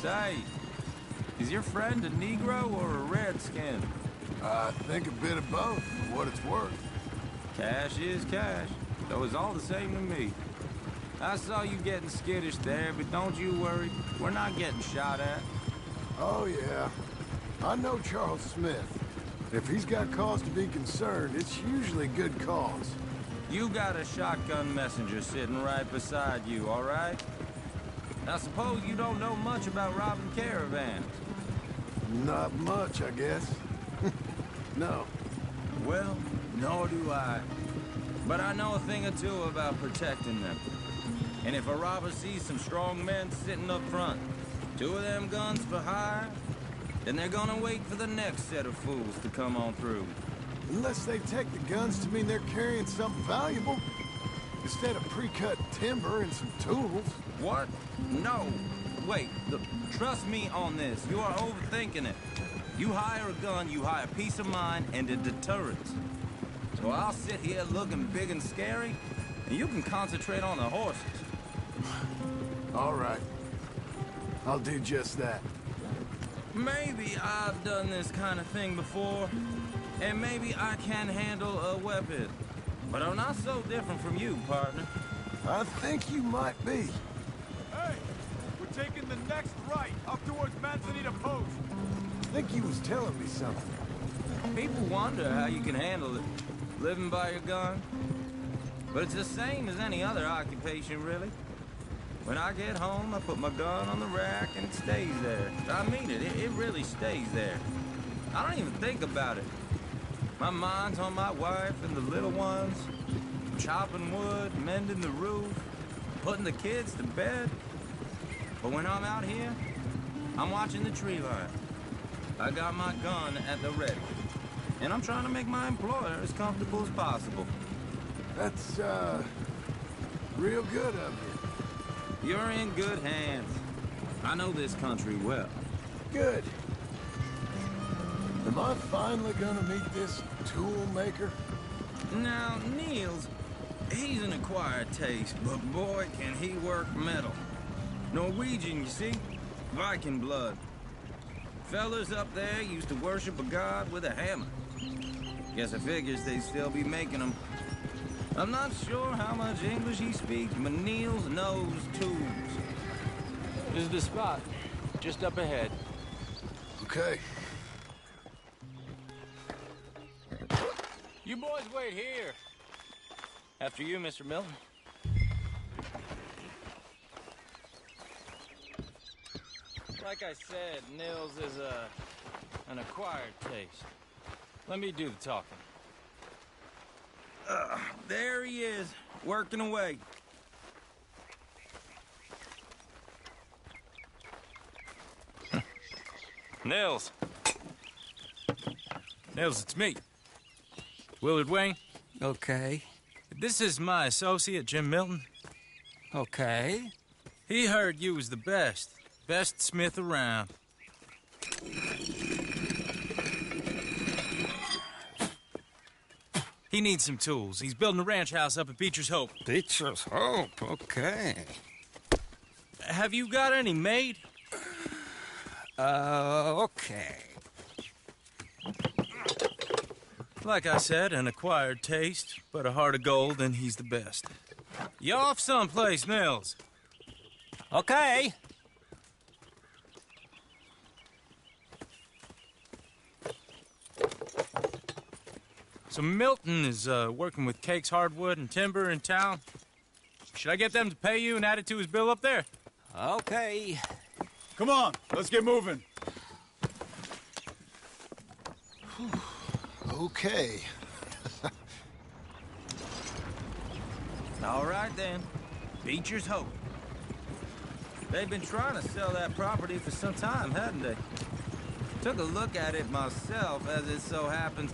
Say, is your friend a Negro or a Redskin? I think a bit of both, for what it's worth. Cash is cash, so it's all the same to me. I saw you getting skittish there, but don't you worry. We're not getting shot at. Oh, yeah. I know Charles Smith. If he's got cause to be concerned, it's usually good cause. You got a shotgun messenger sitting right beside you, all right? I suppose you don't know much about robbing caravans. Not much, I guess. No. Well, nor do I. But I know a thing or two about protecting them. And if a robber sees some strong men sitting up front, 2 of them guns for hire, then they're gonna wait for the next set of fools to come on through. Unless they take the guns to mean they're carrying something valuable. Instead of pre-cut timber and some tools. What? No. Wait, look, trust me on this. You are overthinking it. You hire a gun, you hire peace of mind and a deterrence. So I'll sit here looking big and scary, and you can concentrate on the horses. All right. I'll do just that. Maybe I've done this kind of thing before, and maybe I can handle a weapon. But I'm not so different from you, partner. I think you might be. Hey! We're taking the next right, up towards Manzanita Post. I think he was telling me something. People wonder how you can handle it, living by your gun. But it's the same as any other occupation, really. When I get home, I put my gun on the rack and it stays there. I mean it, it really stays there. I don't even think about it. My mind's on my wife and the little ones, chopping wood, mending the roof, putting the kids to bed. But when I'm out here, I'm watching the tree line. I got my gun at the ready. And I'm trying to make my employer as comfortable as possible. That's, real good of you. You're in good hands. I know this country well. Good. Am I finally gonna meet this tool maker? Now, Niels, he's an acquired taste, but boy, can he work metal. Norwegian, you see? Viking blood. Fellas up there used to worship a god with a hammer. Guess I figures they'd still be making them. I'm not sure how much English he speaks, but Niels knows tools. This is the spot, just up ahead. Okay. You boys wait here. After you, Mr. Milton. Like I said, Nils is an acquired taste. Let me do the talking. There he is, working away. Nils. Nils, it's me. Willard Wayne. Okay. This is my associate, Jim Milton. Okay. He heard you was the best. Best smith around. He needs some tools. He's building a ranch house up at Beecher's Hope. Beecher's Hope, okay. Have you got any made? Okay. Like I said, an acquired taste, but a heart of gold, and he's the best. You off someplace, Nils? Okay. So Milton is working with Cakes Hardwood and Timber in town. Should I get them to pay you and add it to his bill up there? Okay. Come on, let's get moving. Okay. All right, then. Beecher's Hope. They've been trying to sell that property for some time, hadn't they? Took a look at it myself, as it so happens.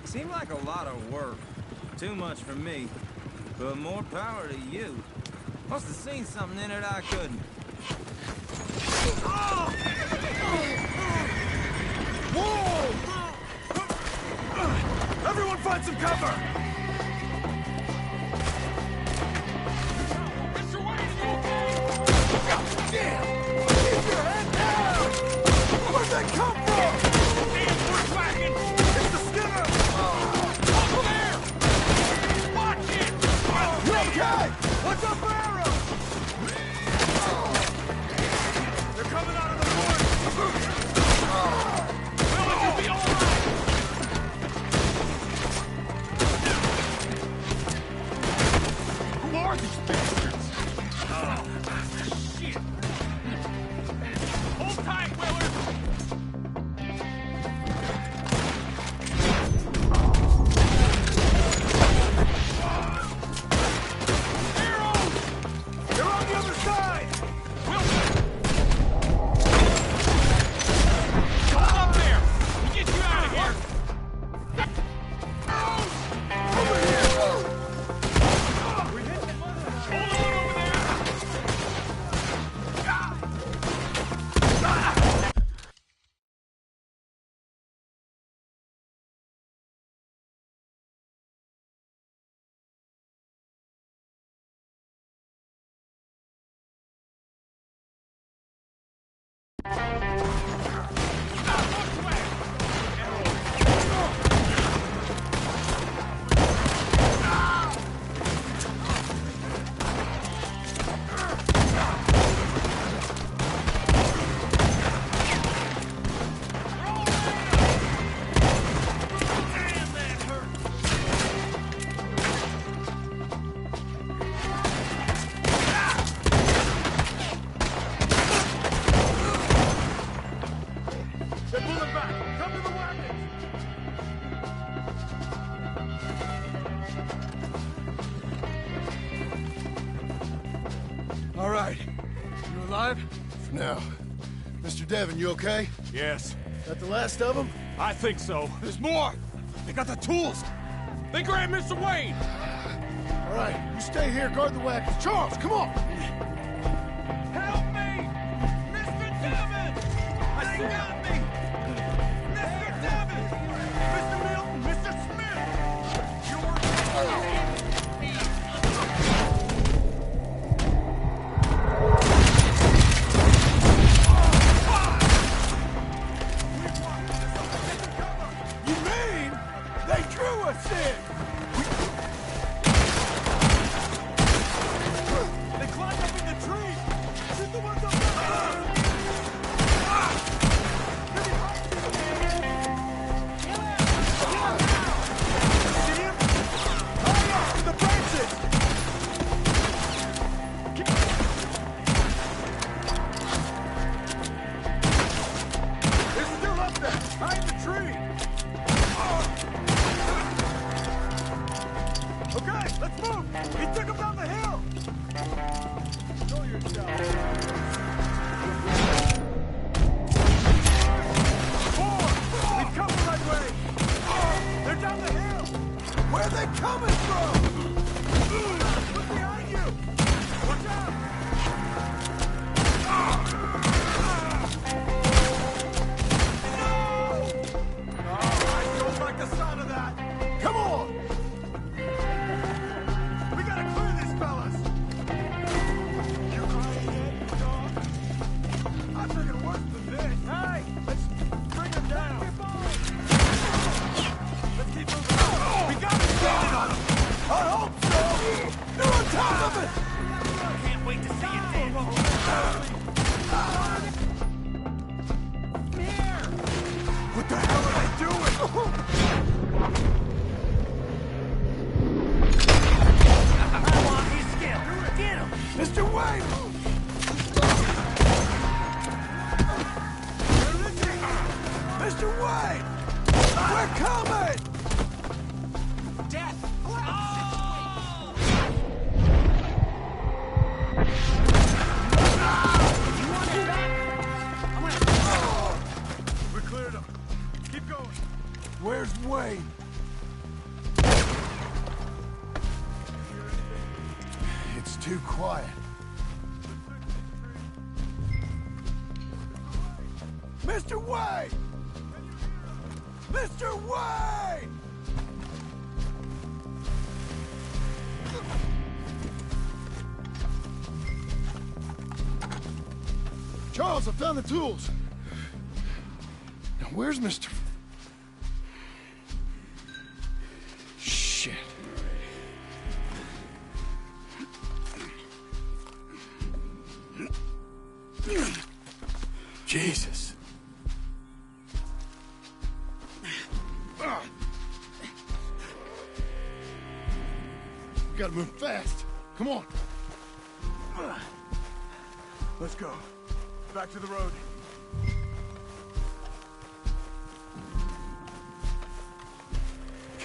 Seemed like a lot of work. Too much for me. But more power to you. Must have seen something in it I couldn't. Whoa! Everyone find some cover! God damn! Keep your head down! Now, Mr. Devon, you okay? Yes, That the last of them? I think so. There's more! They got the tools! They grabbed Mr. Wayne! All right, you stay here, guard the wagons. Charles, come on! Help me! Mr. Devon! They got me! Mr. Devon! Mr. Milton! Mr. Smith! You're... You mean they drew us in? They climbed up in the tree! Shoot the ones up there! They're behind you! See him? Hurry up! The branches! They're still up there! Behind the tree! Okay, let's move! He took him down the hill! Show yourself. Four! We've come the right way! They're down the hill! Where are they coming from? Look behind you! Watch out! No! Oh, I don't like the sound of that! Come on! We gotta clear this, fellas! You crying yet, dog? I figured worse than this. Hey! Let's bring him down! Let's keep moving! We got him standing on him! I hope so! They're on top of it! Can't wait to see it, Dave! Here! What the hell are they doing? I want his skill! Get him! Mr. Wayne! Mr. Wayne! We're coming! Death! We cleared him. Keep going. Where's Wayne? It's too quiet. Mr. Wayne! Mr. Wayne! Charles, I found the tools. Now, where's Mr. Shit. Jesus. We gotta move fast. Come on. Let's go. Back to the road.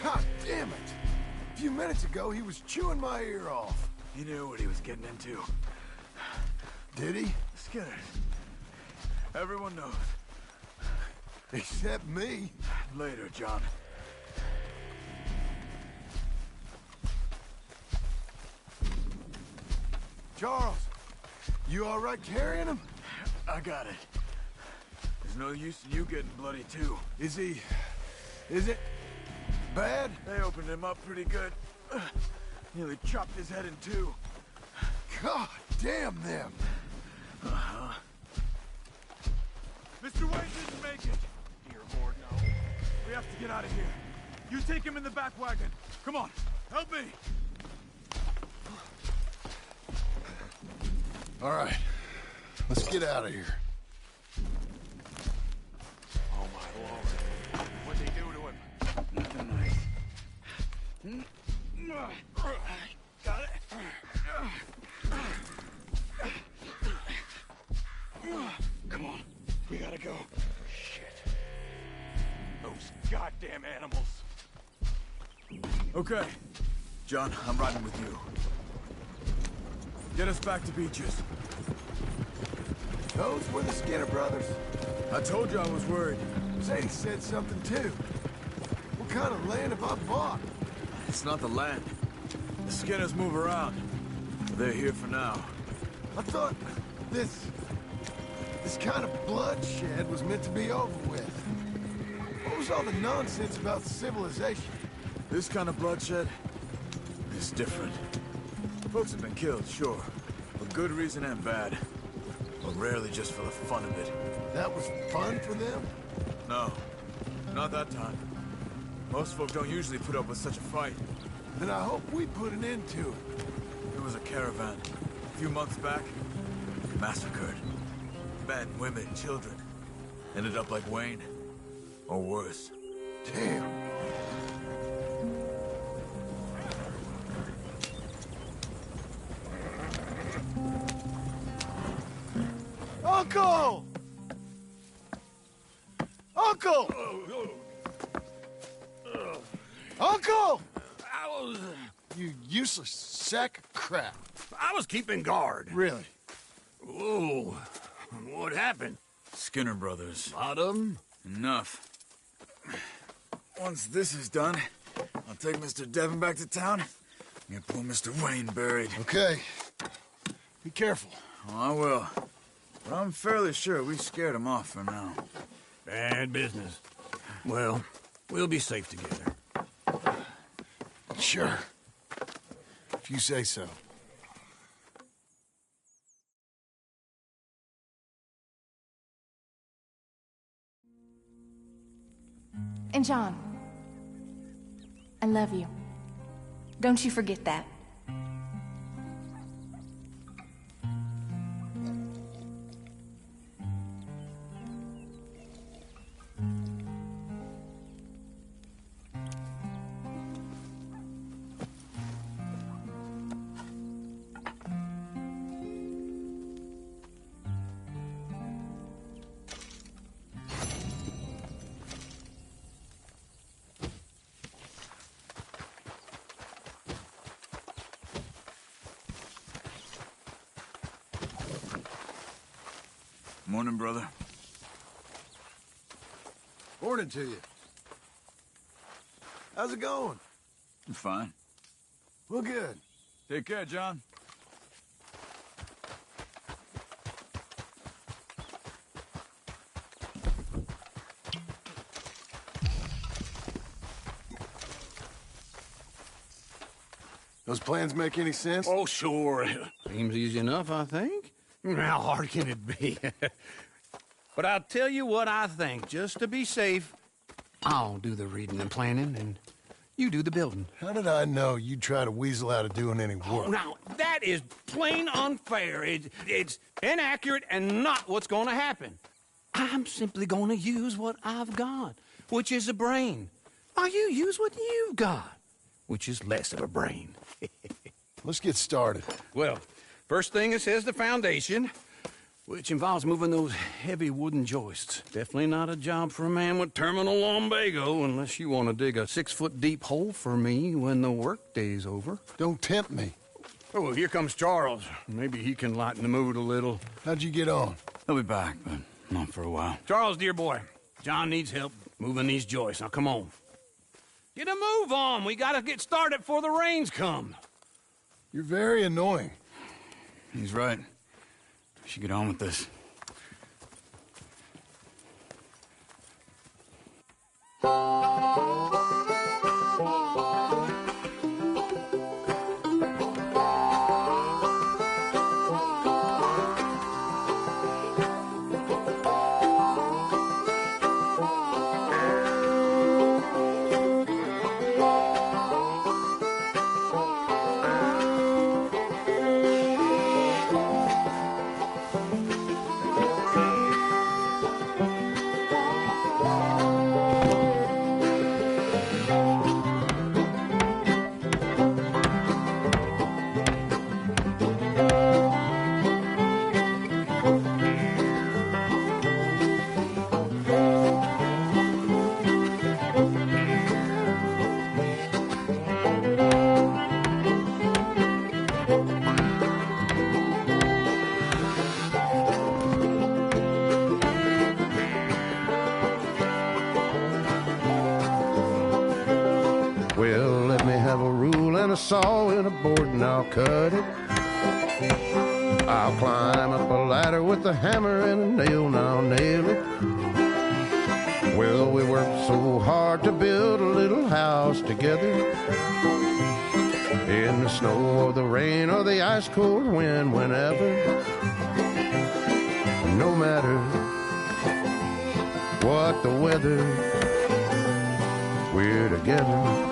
God damn it! A few minutes ago, he was chewing my ear off. He knew what he was getting into. Did he? Skinner. Everyone knows. Except me. Later, John. Charles, you all right carrying him? I got it. There's no use in you getting bloody, too. Is he... is it... bad? They opened him up pretty good. Nearly chopped his head in two. God damn them! Mr. Wayne didn't make it. Dear Lord, no. We have to get out of here. You take him in the back wagon. Come on, help me. All right, let's get out of here. Oh, my Lord. What'd they do to him? Nothing nice. Got it? Come on, we gotta go. Shit. Those goddamn animals. Okay. John, I'm riding with you. Get us back to Beaches. Those were the Skinner brothers. I told you I was worried. Sadie said something too. What kind of land have I bought? It's not the land. The Skinners move around. They're here for now. I thought this kind of bloodshed was meant to be over with. What was all the nonsense about civilization? This kind of bloodshed is different. Folks have been killed, sure. For good reason and bad. But rarely just for the fun of it. That was fun for them? No, not that time. Most folk don't usually put up with such a fight. Then I hope we put an end to it. There was a caravan a few months back. Massacred. Men, women, children. Ended up like Wayne. Or worse. Damn. Uncle! Uncle! Uncle! You useless sack of crap. I was keeping guard. Really? Whoa. What happened? Skinner brothers. Lot of them? Enough. Once this is done, I'll take Mr. Devon back to town and get poor Mr. Wayne buried. Okay. Be careful. Oh, I will. But I'm fairly sure we scared him off for now. Bad business. Well, we'll be safe together. Sure. If you say so. And John, I love you. Don't you forget that. Morning, brother. Morning to you. How's it going? I'm fine. Well, good. Take care, John. Those plans make any sense? Oh, sure. Seems easy enough, I think. How hard can it be? But I'll tell you what I think, just to be safe. I'll do the reading and planning, and you do the building. How did I know you'd try to weasel out of doing any Oh, work? now, that is plain unfair. It's inaccurate and not what's going to happen. I'm simply going to use what I've got, which is a brain. While you use what you've got, which is less of a brain. Let's get started. Well, first thing it says the foundation, which involves moving those heavy wooden joists. Definitely not a job for a man with terminal lumbago unless you want to dig a 6-foot deep hole for me when the workday's over. Don't tempt me. Oh, here comes Charles. Maybe he can lighten the mood a little. How'd you get on? He'll be back, but not for a while. Charles, dear boy, John needs help moving these joists. Now, come on. Get a move on. We gotta get started before the rains come. You're very annoying. He's right. We should get on with this. Well, let me have a rule and a saw and a board and I'll cut it. I'll climb up a ladder with a hammer and a nail and I'll nail it. Well, we worked so hard to build a little house together. In the snow or the rain or the ice cold wind, whenever. No matter what the weather, we're together.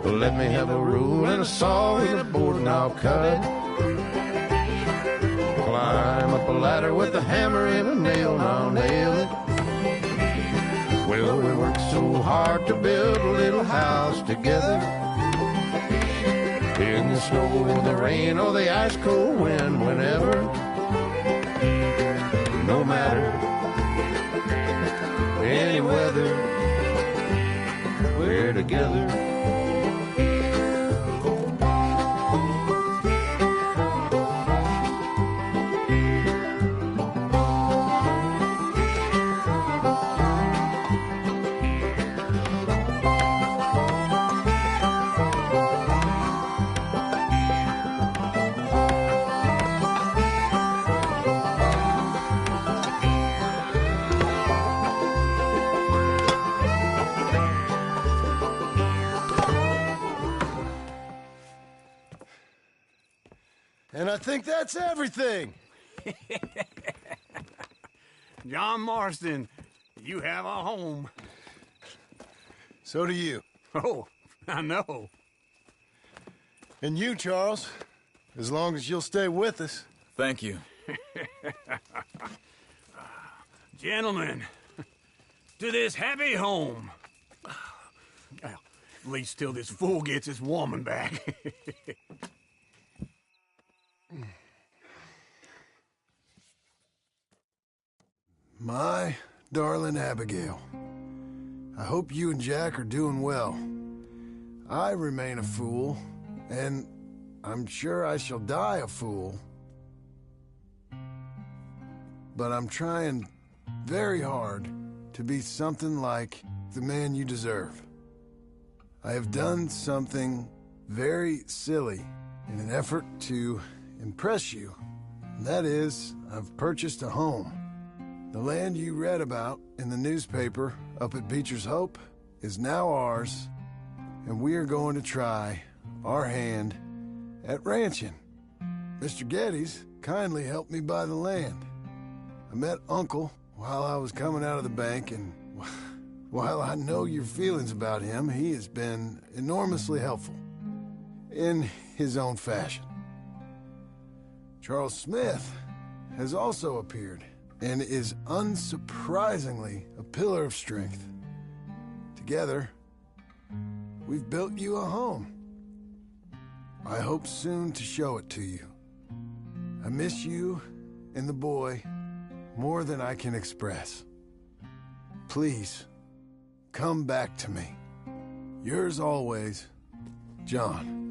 Let me have a rule and a saw and a board and I'll cut it. Climb up a ladder with a hammer and a nail and I'll nail it. Well, we worked so hard to build a little house together. In the snow or the rain or the ice cold wind, whenever. No matter any weather, we're together. And I think that's everything. John Marston, you have a home. So do you. Oh, I know. And you, Charles, as long as you'll stay with us. Thank you. Gentlemen, to this happy home. Well, at least till this fool gets his woman back. My darling Abigail, I hope you and Jack are doing well. I remain a fool, and I'm sure I shall die a fool. But I'm trying very hard to be something like the man you deserve. I have done something very silly in an effort to impress you. And that is, I've purchased a home. The land you read about in the newspaper up at Beecher's Hope is now ours, and we are going to try our hand at ranching. Mr. Geddes kindly helped me buy the land. I met Uncle while I was coming out of the bank, and while I know your feelings about him, he has been enormously helpful in his own fashion. Charles Smith has also appeared and is unsurprisingly a pillar of strength. Together, we've built you a home. I hope soon to show it to you. I miss you and the boy more than I can express. Please, come back to me. Yours always, John.